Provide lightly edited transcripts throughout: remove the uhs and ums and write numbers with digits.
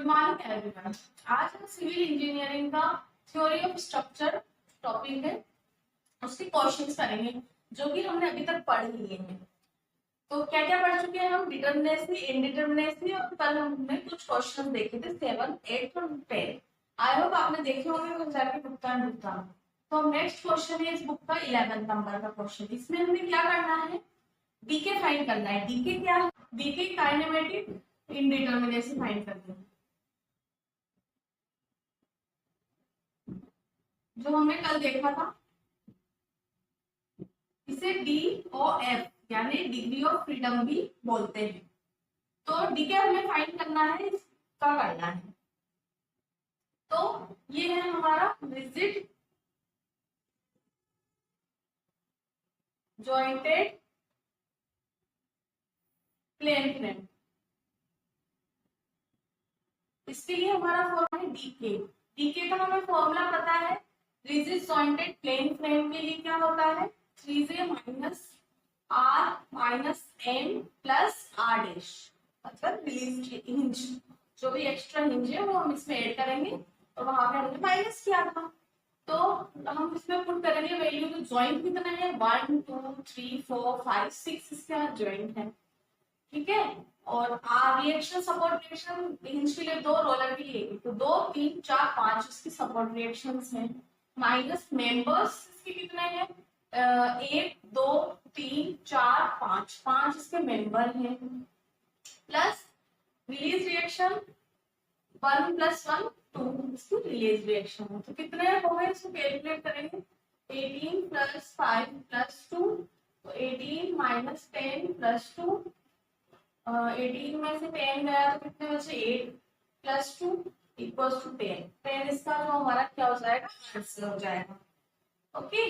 Good morning everyone. आज हम civil engineering का थ्योरी ऑफ स्ट्रक्चर टॉपिक है, उसके क्वेश्चंस करेंगे जो कि हमने अभी तक पढ़ लिए हैं। तो क्या क्या पढ़ चुके हैं हम? डिटर्मिनेसी, इनडिटर्मिनेसी, और कल हमने कुछ क्वेश्चन देखे थे 7, 8 और 10। आई होप आपने देखे होंगे, तो जाके भुगतान। तो नेक्स्ट क्वेश्चन है इस बुक का 11 नंबर का क्वेश्चन। इसमें हमें क्या करना है? डीके फाइंड करना है। डीके क्या है? डीके काइनेमेटिक इनडिटर्मिनेसी फाइंड करनी है, जो हमने कल देखा था। इसे DOF यानी डिग्री ऑफ फ्रीडम भी बोलते हैं। तो डीके हमें फाइंड करना है, इसका करना है। तो ये है हमारा रिजिड जॉइंटेड प्लेन फ्रेम। इसके लिए हमारा फॉर्मूला है डीके। डीके का हमें फॉर्मूला पता है। रिजिड जॉइंटेड प्लेन फ्रेम के लिए क्या होता है? 3J minus R minus N plus R dash, मतलब रिलीज हिंज। जो भी एक्स्ट्रा हिंज है वो हम इसमें ऐड करेंगे, और वहां पे हमने माइनस किया था। तो हम इसमें पुट करेंगे वैल्यू। तो ज्वाइंट कितना है? 1 2 3 4 5 6 इसके यहाँ ज्वाइंट है, ठीक है। और रिएक्शन सपोर्ट रिएक्शन हिंज के लिए 2, रोलर के लिए 1, तो 2 3 4 5 इसकी सपोर्ट रिएक्शंस हैं। माइनस मेंबर्स इसके कितने हैं? 1 2 3 4 5, 5 इसके मेंबर हैं। प्लस रिलीज रिएक्शन 1 प्लस 1 2 इसकी रिलीज रिएक्शन है। तो कितने हो गए? इसको कैलकुलेट करेंगे। 18 प्लस 5 प्लस 2, तो 18 माइनस 10 प्लस 2। 18 में से 10 गया तो कितने बचे? 8 प्लस 2 इक्वल्स टू 10। 10 इसका जो हमारा क्या हो जाएगा? आंसर हो जाएगा। ओके,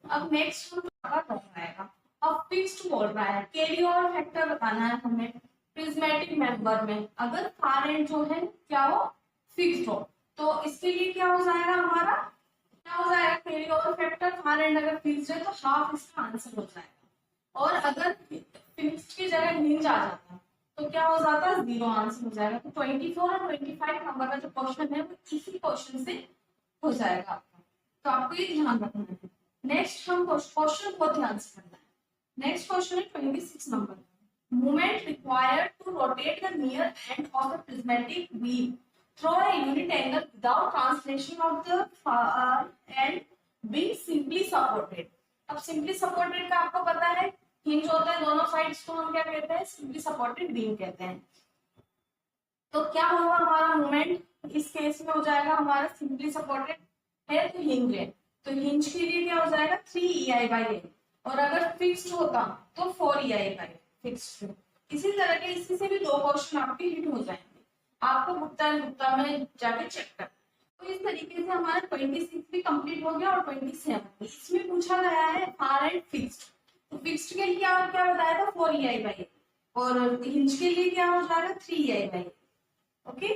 अब नेक्स्ट हमारा कौन आएगा? अब फिक्स्ड बोल रहा है, कैरी और फैक्टर बताना है हमें प्रिज्मेटिक मेंबर में। अगर फार एंड जो है क्या हो? फिक्स्ड हो, तो इसके लिए क्या हो जाएगा हमारा? क्या हो जाएगा? कैरी और फैक्टर फार एंड अगर फिक्स्ड है तो हाफ इसका आंसर हो जाएगा। और अगर फिक्स्ड की जगह हिंज आ जाता है तो क्या हो जाता है? 0 आंसर हो जाएगा। तो 24 और 25 नंबर का जो क्वेश्चन है वो इसी क्वेश्चन से हो जाएगा आपका। तो आपको ये ध्यान रखना है। नेक्स्ट हम क्वेश्चन को ध्यान से करना है। नेक्स्ट क्वेश्चन है 26 number. Movement required to rotate the near end of the prismatic beam through a unit angle without translation of the far end being simply supported. अब सिंपली सपोर्टेड का आपको पता है, हिंज होता है दोनों साइड्स को हम क्या कहते हैं? सिंपली सपोर्टेड बीम कहते हैं। तो क्या होगा हमारा मूवमेंट इस केस में? हो जाएगा हमारा सिंपली सपोर्टेड है तो हिंज है, तो हिंज के लिए क्या हो जाएगा? 3EI/A। और अगर फिक्स्ड होता तो 4EI/A फिक्स्ड। इसी तरह के इसी से भी 2 क्वेश्चन आपके हिट हो जाएंगे। आपको भुगतान में जाके चेक कर। तो इस तरीके से हमारा 26 भी कंप्लीट हो गया। और 27 इसमें पूछा गया है फार एंड फिक्स्ड। तो फिक्स्ड के लिए क्या क्या बताया था? 4EI/A। और हिंज के लिए क्या हो जाएगा? 3EI/A। ओके,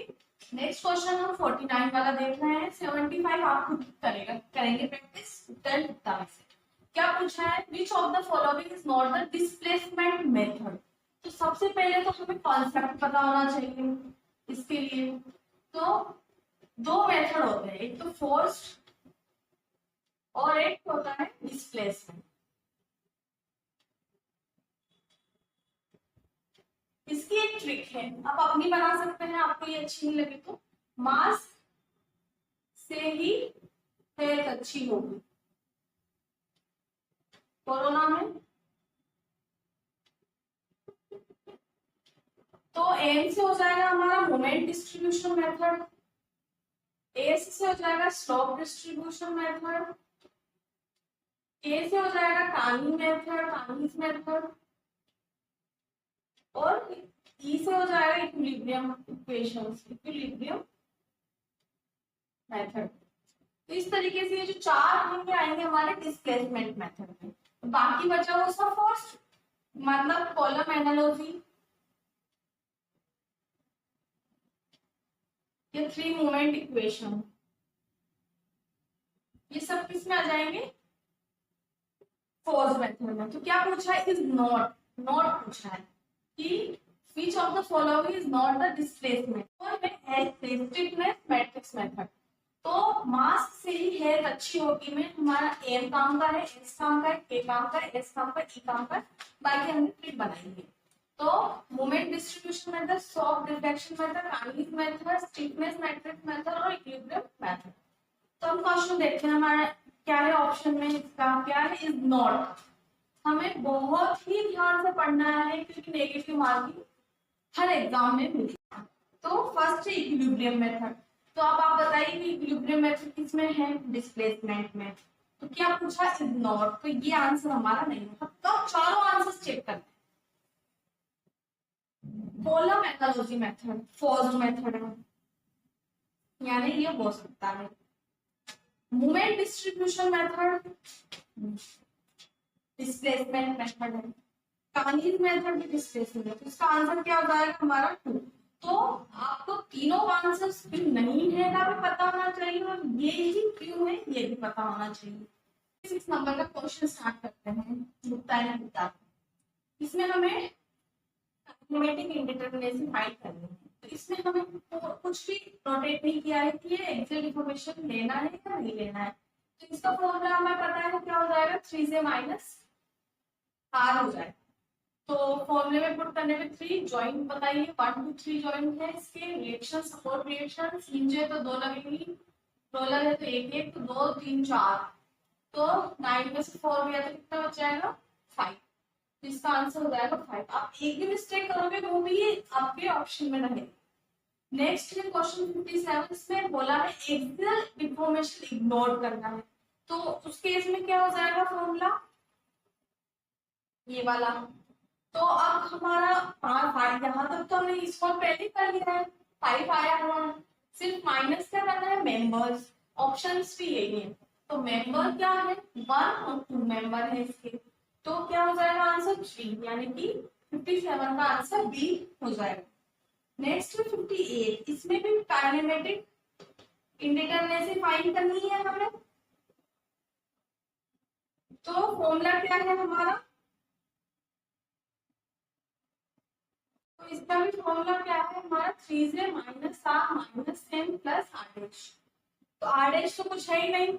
नेक्स्ट क्वेश्चन हम 49 वाला देख रहे हैं। 75 आप खुद करेंगे प्रैक्टिस उत्तर लिखता में से। क्या पूछा है? Which of the following is not the displacement method. तो सबसे पहले तो हमें कॉन्सेप्ट पता होना चाहिए इसके लिए। तो 2 मेथड होते हैं, एक तो फोर्स्ड और एक होता है डिस्प्लेसमेंट। इसकी एक ट्रिक है, आप अपनी बना सकते हैं, आपको ये अच्छी नहीं लगी तो। मास से ही हेल्थ अच्छी होगी। कोरोना में तो एम से हो जाएगा हमारा मोमेंट डिस्ट्रीब्यूशन मेथड, एस से हो जाएगा स्लोप डिस्ट्रीब्यूशन मेथड, ए से हो जाएगा कानी मेथड, और ई से हो जाएगा इक्विलिब्रियम इक्वेशंस, इक्विलिब्रियम मेथड। तो इस तरीके से ये जो 4 होंगे आएंगे हमारे डिस्प्लेसमेंट मेथड में। बाकी बचा वो सब फोर्स्ड, मतलब कॉलम एनालॉजी, ये 3 मोमेंट इक्वेशन, ये सब किस में आ जाएंगे? फोर्स मेथड में। तो क्या पूछा है? इज नॉट पूछा है कि Which of the following is not the displacement? और में है स्टिफनेस मैट्रिक्स मेथड। तो मास से ही हेल्थ अच्छी होगी में हमारा एम काम का है, एस काम का है, के काम का है, एस काम का है, ई काम का है, बाकी हम ट्रिक बनाएंगे। तो moment distribution method, soft deflection method, kinetic method, stiffness matrix method और इक्विलिब्रियम मेथड। तो हम क्वेश्चन देखते हैं हमारा क्या है ऑप्शन में, इसका क्या है, इज नॉट। हमें बहुत ही ध्यान से पढ़ना है क्योंकि नेगेटिव मार्किंग हर एग्जाम में मिली। तो फर्स्ट है इक्विलिब्रियम मेथड। तो अब आप बताइए कि इक्विलिब्रियम मेथड किसमें है, डिस्प्लेसमेंट में। तो क्या पूछा, इज नॉट, तो ये आंसर हमारा नहीं है। तो चारों आंसर चेक करते हैं। Column analogy method forced method है, यानी ये हो सकता है। Moment distribution method displacement method है, काइनेटिक मेथड भी डिस्प्लेसमेंट है। तो इसका आंसर क्या हो जाएगा हमारा 2। तो आपको तीनों आंसर्स क्यों नहीं है का भी पता होना चाहिए और ये ही क्यों है ये भी पता होना चाहिए। 6 नंबर का क्वेश्चन स्टार्ट करते हैं। इसमें हमें मैथमेटिक इंडिटरमिनेसी फाइंड करनी है। तो इसमें हमें कुछ भी नोटेट नहीं किया है कि ये एक्चुअल इंफॉर्मेशन लेना है या नहीं लेना है। तो इसका फॉर्मूला हमें पता है क्या हो जाएगा, 3 माइनस आर हो जाएगा। तो फॉर्मूले में पुट करने में 3 जॉइंट बताइए, 1 2 3 जॉइंट है। इसके रिएक्शन सपोर्ट रिएक्शन हिंजे तो 2 लगेंगी, रोलर है तो 1 1, तो 2 3 4, तो 9 में से 4 गया तो कितना बच जाएगा 5। तो इसका आंसर हो जाएगा 5। आप एक भी मिस्टेक करोगे वो भी आपके ऑप्शन में रहेगा। नेक्स्ट है क्वेश्चन 57। इसमें बोला है एक्सियल इंफॉर्मेशन इग्नोर करना है। तो उस केस में क्या हो जाएगा फॉर्मूला, ये वाला। तो अब हमारा 5 यहाँ तक तो हमने इसको पहले कर लिया है, 5 आया हुआ, सिर्फ माइनस क्या करना है, मेंबर्स। ऑप्शंस भी यही है। तो मेंबर क्या है, 1 और 2 मेंबर है इसके। तो क्या हो जाएगा आंसर 3, यानी कि 57 का आंसर बी हो जाएगा। नेक्स्ट 58। इसमें भी काइनेमेटिक इंडिटरमिनेसी फाइंड करनी है हमें। तो फॉर्मूला क्या है हमारा, तो इसका भी फॉर्मूला क्या है हमारा, 3j minus R minus N plus R dash. तो आर डैश तो कुछ है ही नहीं।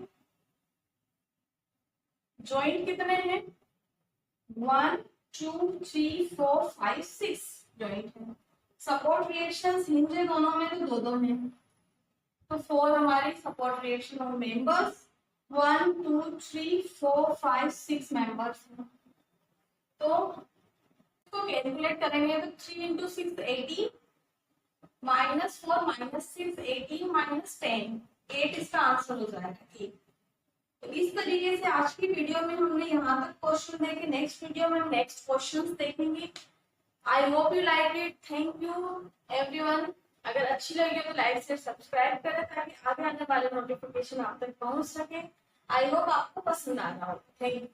जॉइंट कितने हैं, 1 2 3 4 5 6 जॉइंट है। सपोर्ट रिएक्शंस हिंजे दोनों में तो 2 2 हैं। तो 4 हमारी सपोर्ट रिएक्शन और मेंबर्स, 1 2 3 4 5 6 मेंबर्स हैं। तो कैलकुलेट करेंगे तो 3 इंटू 6 80, माइनस 4 माइनस 6 18 माइनस 10 8 इसका आंसर हो जाएगा 8। तो इस तरीके से आज की वीडियो में हमने यहाँ तक क्वेश्चन देखे। नेक्स्ट वीडियो में नेक्स्ट क्वेश्चंस देखेंगे। I hope you like it. Thank you everyone. अगर अच्छी लगी हो तो लाइक से सब्सक्राइब करें ताकि आगे आने वाले नोटिफिकेशन आप तक पहुंच सके। आई होप आपको पसंद आ रहा हो। Thank you.